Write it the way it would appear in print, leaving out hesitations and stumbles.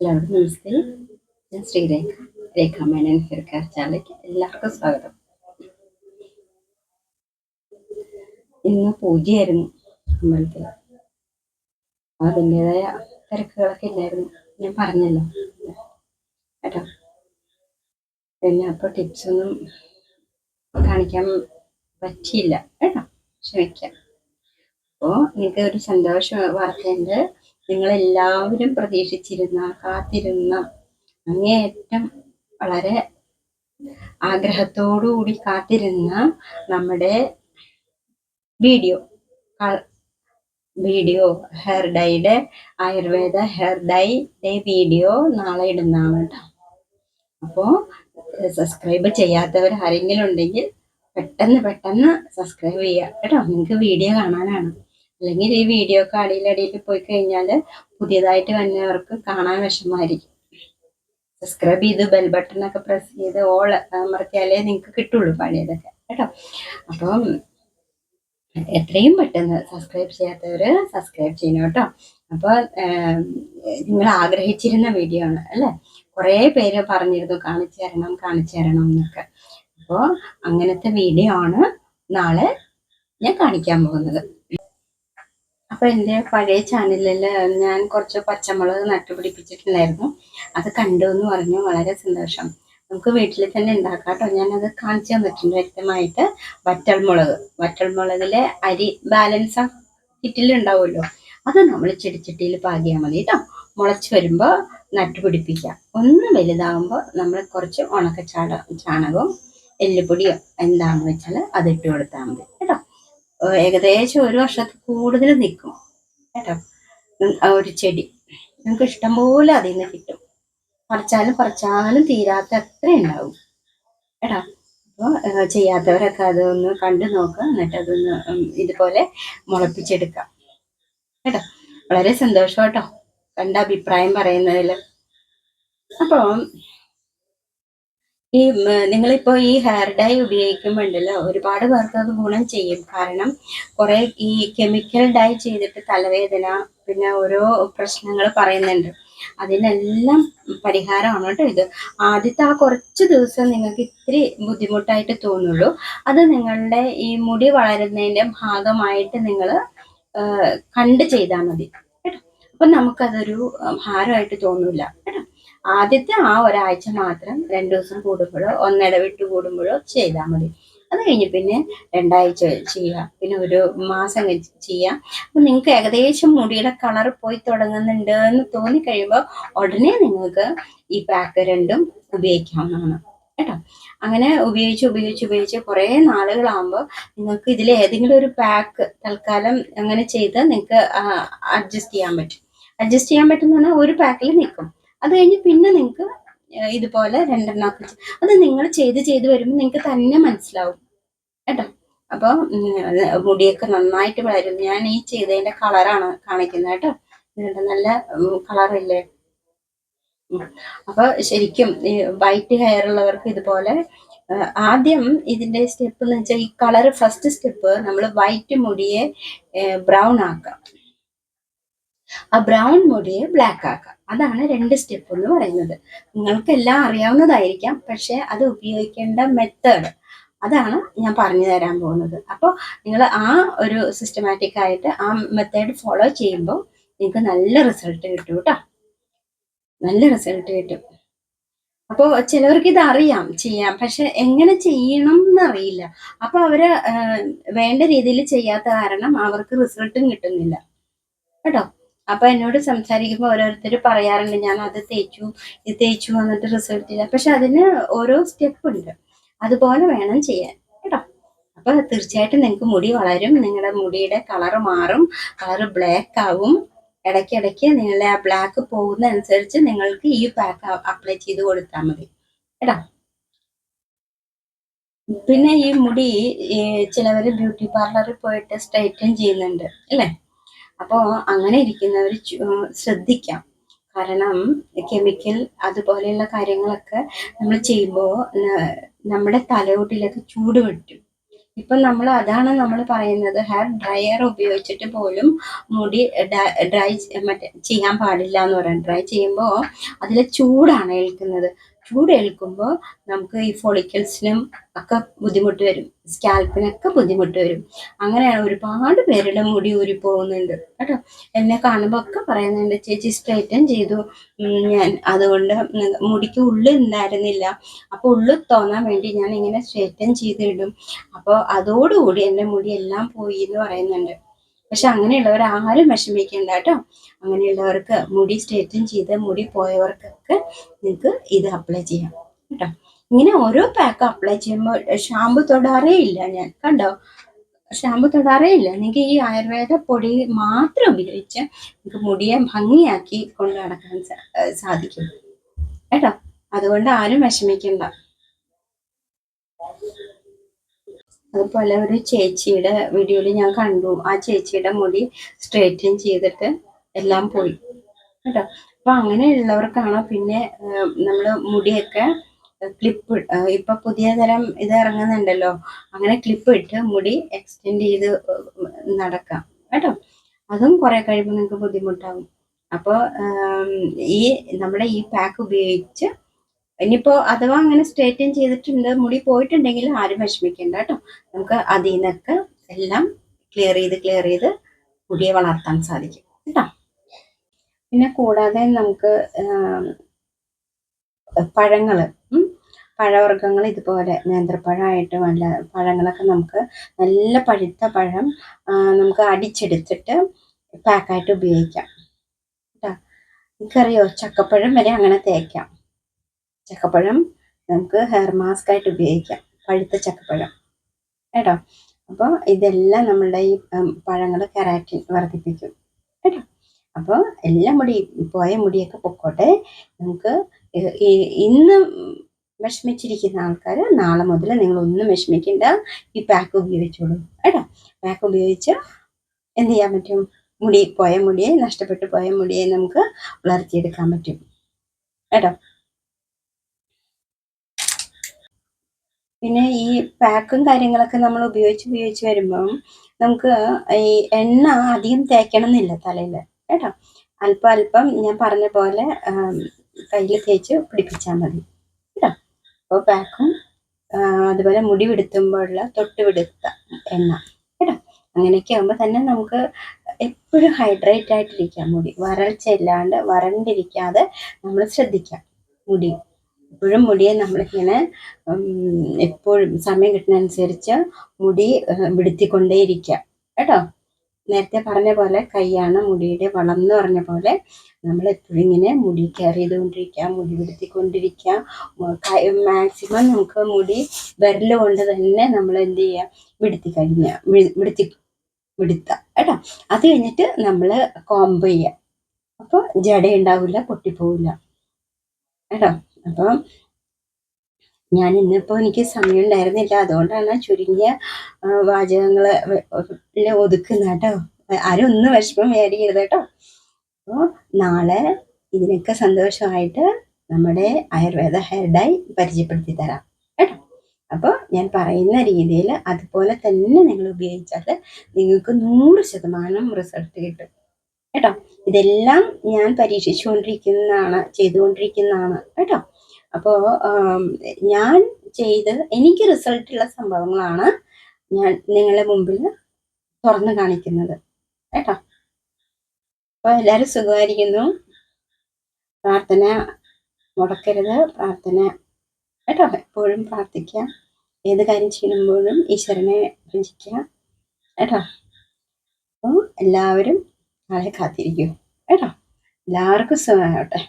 എല്ലാവർക്കും നമസ്തേ. ഞാൻ ശ്രീരേഖ, രേഖ Menon hair care ചാനലിലേക്ക് എല്ലാവർക്കും സ്വാഗതം. ഇന്ന് പൂജയായിരുന്നു അമ്പലത്തിൽ. അതിൻ്റെതായ തിരക്കുകളൊക്കെ ഇല്ലായിരുന്നു, ഞാൻ പറഞ്ഞല്ലോ കേട്ടോ. പിന്നെ അപ്പോൾ ടിപ്സ് ഒന്നും കാണിക്കാൻ പറ്റിയില്ല കേട്ടോ, ക്ഷമിക്കാം. അപ്പോൾ നിങ്ങൾക്ക് ഒരു സന്തോഷ വാർത്തയുണ്ട്. നിങ്ങളെല്ലാവരും പ്രതീക്ഷിച്ചിരുന്ന, കാത്തിരുന്ന, അങ്ങേയറ്റം വളരെ ആഗ്രഹത്തോടുകൂടി കാത്തിരുന്ന നമ്മുടെ വീഡിയോ ഹെയർ ഡൈയുടെ ആയുർവേദ ഹെയർ ഡൈയുടെ വീഡിയോ നാളെ ഇടുന്നതാണ് കേട്ടോ. അപ്പോൾ സബ്സ്ക്രൈബ് ചെയ്യാത്തവർ ആരെങ്കിലും ഉണ്ടെങ്കിൽ പെട്ടെന്ന് സബ്സ്ക്രൈബ് ചെയ്യുക കേട്ടോ. നിങ്ങൾക്ക് വീഡിയോ കാണാനാണ്. അല്ലെങ്കിൽ ഈ വീഡിയോ അടിയിൽ പോയി കഴിഞ്ഞാൽ പുതിയതായിട്ട് വന്നവർക്ക് കാണാൻ വിഷമമായിരിക്കും. സബ്സ്ക്രൈബ് ചെയ്ത് ബെൽ ബട്ടണൊക്കെ പ്രസ് ചെയ്ത് ഓൾ അമർത്തിയാലേ നിങ്ങൾക്ക് കിട്ടുള്ളൂ പണിയതൊക്കെ കേട്ടോ. അപ്പം എത്രയും പെട്ടെന്ന് സബ്സ്ക്രൈബ് ചെയ്യാത്തവര് സബ്സ്ക്രൈബ് ചെയ്യണം കേട്ടോ. അപ്പോൾ നിങ്ങൾ ആഗ്രഹിച്ചിരുന്ന വീഡിയോ ആണ് അല്ലേ. കുറേ പേര് പറഞ്ഞിരുന്നു കാണിച്ചു തരണം എന്നൊക്കെ. അപ്പോൾ അങ്ങനത്തെ വീഡിയോ ആണ് നാളെ ഞാൻ കാണിക്കാൻ പോകുന്നത്. അപ്പൊ എൻ്റെ പഴയ ചാനലിൽ ഞാൻ കുറച്ച് പച്ചമുളക് നട്ടുപിടിപ്പിച്ചിട്ടുണ്ടായിരുന്നു. അത് കണ്ടു എന്ന് പറഞ്ഞു, വളരെ സന്തോഷം. നമുക്ക് വീട്ടിൽ തന്നെ ഉണ്ടാക്കാം കേട്ടോ. ഞാനത് കാണിച്ചു തന്നിട്ടുണ്ട് വ്യക്തമായിട്ട്. വറ്റൽമുളകിലെ അരി ബാലൻസ് കിറ്റിലുണ്ടാവുമല്ലോ, അത് നമ്മൾ ചെടിച്ചട്ടിയിൽ പാകിയാൽ മതി കേട്ടോ. മുളച്ച് വരുമ്പോൾ നട്ടുപിടിപ്പിക്കുക. ഒന്ന് വലുതാകുമ്പോൾ നമ്മൾ കുറച്ച് ചാണകവും എല്ലുപൊടിയോ എന്താണെന്ന് വെച്ചാൽ അതിട്ട് കൊടുത്താൽ മതി കേട്ടോ. ഏകദേശം 1 വർഷത്തിൽ കൂടുതൽ നിൽക്കും കേട്ടോ ഒരു ചെടി. നിങ്ങൾക്ക് ഇഷ്ടംപോലെ അതിൽ നിന്ന് കിട്ടും. പറിച്ചാലും തീരാത്ത അത്ര ഉണ്ടാവും കേട്ടോ. അപ്പോൾ ചെയ്യാത്തവരൊക്കെ അതൊന്ന് കണ്ടു നോക്കുക. എന്നിട്ട് അതൊന്ന് ഇതുപോലെ മുളപ്പിച്ചെടുക്കാം കേട്ടോ. വളരെ സന്തോഷം കേട്ടോ കണ്ട അഭിപ്രായം പറയുന്നതിൽ. അപ്പോൾ നിങ്ങളിപ്പോ ഈ ഹെയർ ഡൈ ഉപയോഗിക്കുമ്പോണ്ടല്ലോ, ഒരുപാട് പേർക്ക് അത് ഗുണം ചെയ്യും. കാരണം കുറെ ഈ കെമിക്കൽ ഡൈ ചെയ്തിട്ട് തലവേദന, പിന്നെ ഓരോ പ്രശ്നങ്ങൾ പറയുന്നുണ്ട്. അതിനെല്ലാം പരിഹാരമാണ് കേട്ടോ ഇത്. ആദ്യത്തെ ആ കുറച്ച് ദിവസം നിങ്ങൾക്ക് ഇത്തിരി ബുദ്ധിമുട്ടായിട്ട് തോന്നുള്ളൂ. അത് നിങ്ങളുടെ ഈ മുടി വളരുന്നതിന്റെ ഭാഗമായിട്ട് നിങ്ങൾ കണ്ട് ചെയ്താൽ മതി കേട്ടോ. അപ്പൊ നമുക്കതൊരു ഭാരമായിട്ട് തോന്നൂല കേട്ടോ. ആദ്യത്തെ ആ ഒരാഴ്ച മാത്രം 2 ദിവസം കൂടുമ്പോഴോ ഒന്നിടവിട്ട് കൂടുമ്പോഴോ ചെയ്താൽ മതി. അത് കഴിഞ്ഞ് പിന്നെ 2 ആഴ്ച ചെയ്യാം, പിന്നെ 1 മാസം ചെയ്യാം. അപ്പൊ നിങ്ങൾക്ക് ഏകദേശം മുടിയുടെ കളർ പോയി തുടങ്ങുന്നുണ്ട് എന്ന് തോന്നിക്കഴിയുമ്പോൾ ഉടനെ നിങ്ങൾക്ക് ഈ പാക്ക് രണ്ടും ഉപയോഗിക്കാവുന്നതാണ് കേട്ടോ. അങ്ങനെ ഉപയോഗിച്ച് കുറേ നാളുകളാകുമ്പോൾ നിങ്ങൾക്ക് ഇതിൽ ഏതെങ്കിലും ഒരു പാക്ക് തൽക്കാലം അങ്ങനെ ചെയ്ത് നിങ്ങൾക്ക് അഡ്ജസ്റ്റ് ചെയ്യാൻ പറ്റുന്ന പറഞ്ഞാൽ ഒരു പാക്കിൽ നിൽക്കും. അത് കഴിഞ്ഞ് പിന്നെ നിങ്ങൾക്ക് ഇതുപോലെ 2 അത് നിങ്ങൾ ചെയ്ത് വരുമ്പോൾ നിങ്ങൾക്ക് തന്നെ മനസ്സിലാവും കേട്ടോ. അപ്പോൾ മുടിയൊക്കെ നന്നായിട്ട് വളരും. ഞാൻ ഈ ചെയ്തതിന്റെ കളറാണ് കാണിക്കുന്നത് കേട്ടോ. നല്ല കളറില്ലേ. അപ്പൊ ശരിക്കും ഈ വൈറ്റ് ഹെയർ ഉള്ളവർക്ക് ഇതുപോലെ ആദ്യം ഇതിന്റെ സ്റ്റെപ്പ് എന്ന് വെച്ചാൽ ഈ കളർ ഫസ്റ്റ് സ്റ്റെപ്പ് നമ്മൾ വൈറ്റ് മുടിയെ ബ്രൗൺ ആക്കാം, ആ ബ്രൗൺ മുടിയെ ബ്ലാക്ക് ആക്കാം. അതാണ് 2 സ്റ്റെപ്പ് എന്ന് പറയുന്നത്. നിങ്ങൾക്കെല്ലാം അറിയാവുന്നതായിരിക്കാം, പക്ഷെ അത് ഉപയോഗിക്കേണ്ട മെത്തേഡ് അതാണ് ഞാൻ പറഞ്ഞു തരാൻ പോകുന്നത്. അപ്പോൾ നിങ്ങൾ ആ ഒരു സിസ്റ്റമാറ്റിക് ആയിട്ട് ആ മെത്തേഡ് ഫോളോ ചെയ്യുമ്പോൾ നിങ്ങൾക്ക് നല്ല റിസൾട്ട് കിട്ടും കേട്ടോ. നല്ല റിസൾട്ട് കിട്ടും. അപ്പോൾ ചിലവർക്ക് ഇത് അറിയാം ചെയ്യാം, പക്ഷെ എങ്ങനെ ചെയ്യണം എന്നറിയില്ല. അപ്പൊ അവര് വേണ്ട രീതിയിൽ ചെയ്യാത്ത കാരണം അവർക്ക് റിസൾട്ടും കിട്ടുന്നില്ല കേട്ടോ. അപ്പൊ എന്നോട് സംസാരിക്കുമ്പോൾ ഓരോരുത്തർ പറയാറുണ്ട്, ഞാൻ അത് ഇത് തേച്ചു വന്നിട്ട് റിസൾട്ട് ഇല്ല. പക്ഷെ അതിന് ഓരോ സ്റ്റെപ്പ് ഉണ്ട്, അതുപോലെ വേണം ചെയ്യാൻ കേട്ടോ. അപ്പൊ തീർച്ചയായിട്ടും നിങ്ങൾക്ക് മുടി വളരും, നിങ്ങളുടെ മുടിയുടെ കളർ മാറും, കളർ ബ്ലാക്ക് ആവും. ഇടയ്ക്കിടയ്ക്ക് നിങ്ങളുടെ ആ ബ്ലാക്ക് പോകുന്ന അനുസരിച്ച് നിങ്ങൾക്ക് ഈ പാക്ക് അപ്ലൈ ചെയ്ത് കൊടുത്താൽ മതി കേട്ടോ. പിന്നെ ഈ മുടി ചിലവര് ബ്യൂട്ടി പാർലറിൽ പോയിട്ട് സ്ട്രൈറ്റൻ ചെയ്യുന്നുണ്ട് അല്ലേ. അപ്പോൾ അങ്ങനെ ഇരിക്കുന്നവർ ശ്രദ്ധിക്കാം. കാരണം കെമിക്കൽ അതുപോലെയുള്ള കാര്യങ്ങളൊക്കെ നമ്മൾ ചെയ്യുമ്പോൾ നമ്മുടെ തലയോട്ടിലൊക്കെ ചൂട് പറ്റും. ഇപ്പം നമ്മൾ അതാണ് നമ്മൾ പറയുന്നത്, ഹെയർ ഡ്രയർ ഉപയോഗിച്ചിട്ട് പോലും മുടി ഡ്രൈ മറ്റേ ചെയ്യാൻ പാടില്ല എന്ന് പറയുന്നത്. ഡ്രൈ ചെയ്യുമ്പോൾ അതിൽ ചൂടാണ് ഏൽക്കുന്നത്. ചൂട് ഏൽക്കുമ്പോൾ നമുക്ക് ഈ ഫോളിക്കിൾസിനും ഒക്കെ ബുദ്ധിമുട്ട് വരും, സ്കാൽപ്പിനൊക്കെ ബുദ്ധിമുട്ട് വരും. അങ്ങനെയാണ് ഒരുപാട് പേരുടെ മുടി ഊരി പോകുന്നുണ്ട് കേട്ടോ. എന്നെ കാണുമ്പോൾ ഒക്കെ പറയുന്നുണ്ട്, ചേച്ചി സ്ട്രൈറ്റൻ ചെയ്തു ഞാൻ, അതുകൊണ്ട് മുടിക്ക് ഉള്ളു ഉണ്ടായിരുന്നില്ല, അപ്പോൾ ഉള്ളു തോന്നാൻ വേണ്ടി ഞാൻ ഇങ്ങനെ സ്ട്രൈറ്റൻ ചെയ്തിടും, അപ്പോൾ അതോടുകൂടി എൻ്റെ മുടി എല്ലാം പോയി എന്ന് പറയുന്നുണ്ട്. പക്ഷെ അങ്ങനെയുള്ളവർ ആരും വിഷമിക്കണ്ട കേട്ടോ. അങ്ങനെയുള്ളവർക്ക് മുടി സ്ട്രൈറ്റൻ ചെയ്ത് മുടി പോയവർക്കൊക്കെ നിങ്ങൾക്ക് ഇത് അപ്ലൈ ചെയ്യാം കേട്ടോ. ഇങ്ങനെ ഓരോ പാക്ക് അപ്ലൈ ചെയ്യുമ്പോൾ ഷാമ്പു തൊടാറേ ഇല്ല ഞാൻ, കണ്ടോ, ഷാമ്പു തൊടാറേ ഇല്ല. നിങ്ങൾക്ക് ഈ ആയുർവേദ പൊടി മാത്രം ഉപയോഗിച്ച് നിങ്ങൾക്ക് മുടിയെ ഭംഗിയാക്കി കൊണ്ട് നടക്കാൻ സാധിക്കും കേട്ടോ. അതുകൊണ്ട് ആരും വിഷമിക്കണ്ട. അതുപോലെ ഒരു ചേച്ചിയുടെ വീഡിയോയിൽ ഞാൻ കണ്ടു, ആ ചേച്ചിയുടെ മുടി സ്ട്രൈറ്റൻ ചെയ്തിട്ട് എല്ലാം പോയി കേട്ടോ. അപ്പൊ അങ്ങനെയുള്ളവർക്കാണ് പിന്നെ നമ്മൾ മുടിയൊക്കെ ക്ലിപ്പ്, ഇപ്പൊ പുതിയ തരം ഇത് ഇറങ്ങുന്നുണ്ടല്ലോ, അങ്ങനെ ക്ലിപ്പ് ഇട്ട് മുടി എക്സ്റ്റെൻഡ് ചെയ്ത് നടക്കാം കേട്ടോ. അതും കുറെ കഴിയുമ്പോൾ നിങ്ങൾക്ക് ബുദ്ധിമുട്ടാകും. അപ്പോൾ ഈ നമ്മുടെ ഈ പാക്ക് ഉപയോഗിച്ച് ഇനിയിപ്പോ അഥവാ അങ്ങനെ സ്ട്രൈറ്റൻ ചെയ്തിട്ടുണ്ട് മുടി പോയിട്ടുണ്ടെങ്കിൽ ആരും വിഷമിക്കണ്ട കേട്ടോ. നമുക്ക് അതിൽ നിന്നൊക്കെ എല്ലാം ക്ലിയർ ചെയ്ത് മുടിയെ വളർത്താൻ സാധിക്കും കേട്ടോ. പിന്നെ കൂടാതെ നമുക്ക് പഴങ്ങൾ, പഴവർഗ്ഗങ്ങൾ ഇതുപോലെ നേന്ത്രപ്പഴമായിട്ട് നല്ല പഴങ്ങളൊക്കെ നമുക്ക് നല്ല പഴുത്ത പഴം നമുക്ക് അടിച്ചെടുത്തിട്ട് പാക്കായിട്ട് ഉപയോഗിക്കാം കേട്ടോ. എനിക്കറിയോ, ചക്കപ്പഴം വരെ അങ്ങനെ തേക്കാം. ചക്കപ്പഴം നമുക്ക് ഹെയർ മാസ്ക് ആയിട്ട് ഉപയോഗിക്കാം, പഴുത്ത ചക്കപ്പഴം കേട്ടോ. അപ്പോൾ ഇതെല്ലാം നമ്മളുടെ ഈ പഴങ്ങൾ കെരാറ്റിൻ വർദ്ധിപ്പിക്കും കേട്ടോ. അപ്പോൾ എല്ലാ പോയ മുടിയൊക്കെ പൊക്കോട്ടെ. നമുക്ക് ഇന്ന് വിഷമിച്ചിരിക്കുന്ന ആൾക്കാർ നാളെ മുതൽ നിങ്ങളൊന്നും വിഷമിക്കേണ്ട, ഈ പാക്ക് ഉപയോഗിച്ചോളൂ കേട്ടോ. പാക്ക് ഉപയോഗിച്ച് എന്ത് ചെയ്യാൻ പറ്റും, പോയ മുടിയെ, നഷ്ടപ്പെട്ടു പോയ മുടിയെ നമുക്ക് വളർത്തിയെടുക്കാൻ പറ്റും കേട്ടോ. പിന്നെ ഈ പാക്കും കാര്യങ്ങളൊക്കെ നമ്മൾ ഉപയോഗിച്ച് വരുമ്പം നമുക്ക് ഈ എണ്ണ അധികം തേക്കണം എന്നില്ല തലയിൽ കേട്ടോ. അല്പം അല്പം ഞാൻ പറഞ്ഞ പോലെ കയ്യിൽ തേച്ച് പിടിപ്പിച്ചാൽ മതി കേട്ടോ. അപ്പോൾ പാക്കും അതുപോലെ മുടി വിടുത്തുമ്പോഴുള്ള തൊട്ട് വിടുത്ത എണ്ണ കേട്ടോ. അങ്ങനെയൊക്കെ ആകുമ്പോൾ തന്നെ നമുക്ക് എപ്പോഴും ഹൈഡ്രേറ്റ് ആയിട്ടിരിക്കാം, മുടി വരൾച്ച ഇല്ലാണ്ട് വരണ്ടിരിക്കാതെ നമ്മൾ ശ്രദ്ധിക്കാം. എപ്പോഴും മുടിയെ നമ്മളിങ്ങനെ എപ്പോഴും സമയം കിട്ടുന്നതനുസരിച്ച് മുടി വിടുത്തിക്കൊണ്ടേയിരിക്കുക കേട്ടോ. നേരത്തെ പറഞ്ഞ പോലെ കൈയാണ് മുടിയുടെ വളം എന്ന് പറഞ്ഞ പോലെ നമ്മൾ എപ്പോഴും ഇങ്ങനെ മുടി കെയർ ചെയ്തുകൊണ്ടിരിക്കുക, മുടി വിടുത്തിക്കൊണ്ടിരിക്കുക. മാക്സിമം നമുക്ക് മുടി വിരൽ കൊണ്ട് തന്നെ നമ്മൾ എന്ത് ചെയ്യുക, വിടുത്താം കേട്ടോ. അത് കഴിഞ്ഞിട്ട് നമ്മൾ കോംബ് ചെയ്യുക, അപ്പോൾ ജടയുണ്ടാവില്ല, പൊട്ടിപ്പോവില്ല കേട്ടോ. അപ്പം ഞാൻ ഇന്നിപ്പോൾ എനിക്ക് സമയം ഉണ്ടായിരുന്നില്ല, അതുകൊണ്ടാണ് ചുരുങ്ങിയ വാചകങ്ങൾ ഒതുക്കുന്നത് കേട്ടോ. ആരും ഒന്നും വിഷമം മേടിക്കരുത് കേട്ടോ. അപ്പോൾ നാളെ ഇതിനൊക്കെ സന്തോഷമായിട്ട് നമ്മുടെ ആയുർവേദ ഹെയർ ഡൈ പരിചയപ്പെടുത്തി തരാം കേട്ടോ. അപ്പോൾ ഞാൻ പറയുന്ന രീതിയിൽ അതുപോലെ തന്നെ നിങ്ങൾ ഉപയോഗിച്ചാൽ നിങ്ങൾക്ക് 100% റിസൾട്ട് കിട്ടും കേട്ടോ. ഇതെല്ലാം ഞാൻ ചെയ്തുകൊണ്ടിരിക്കുന്നതാണ് കേട്ടോ. അപ്പോൾ ഞാൻ എനിക്ക് റിസൾട്ടുള്ള സംഭവങ്ങളാണ് ഞാൻ നിങ്ങളുടെ മുമ്പിൽ തുറന്നു കാണിക്കുന്നത് കേട്ടോ. അപ്പോൾ എല്ലാവരും സുഖമായിരിക്കുന്നു. പ്രാർത്ഥന മുടക്കരുത്, പ്രാർത്ഥന കേട്ടോ. എപ്പോഴും പ്രാർത്ഥിക്കുക, ഏത് കാര്യം ചെയ്യുമ്പോഴും ഈശ്വരനെ ഭജിക്കുക കേട്ടോ. അപ്പോൾ എല്ലാവരും നാളെ കാത്തിരിക്കൂ കേട്ടോ. എല്ലാവർക്കും സുഖമാകട്ടെ.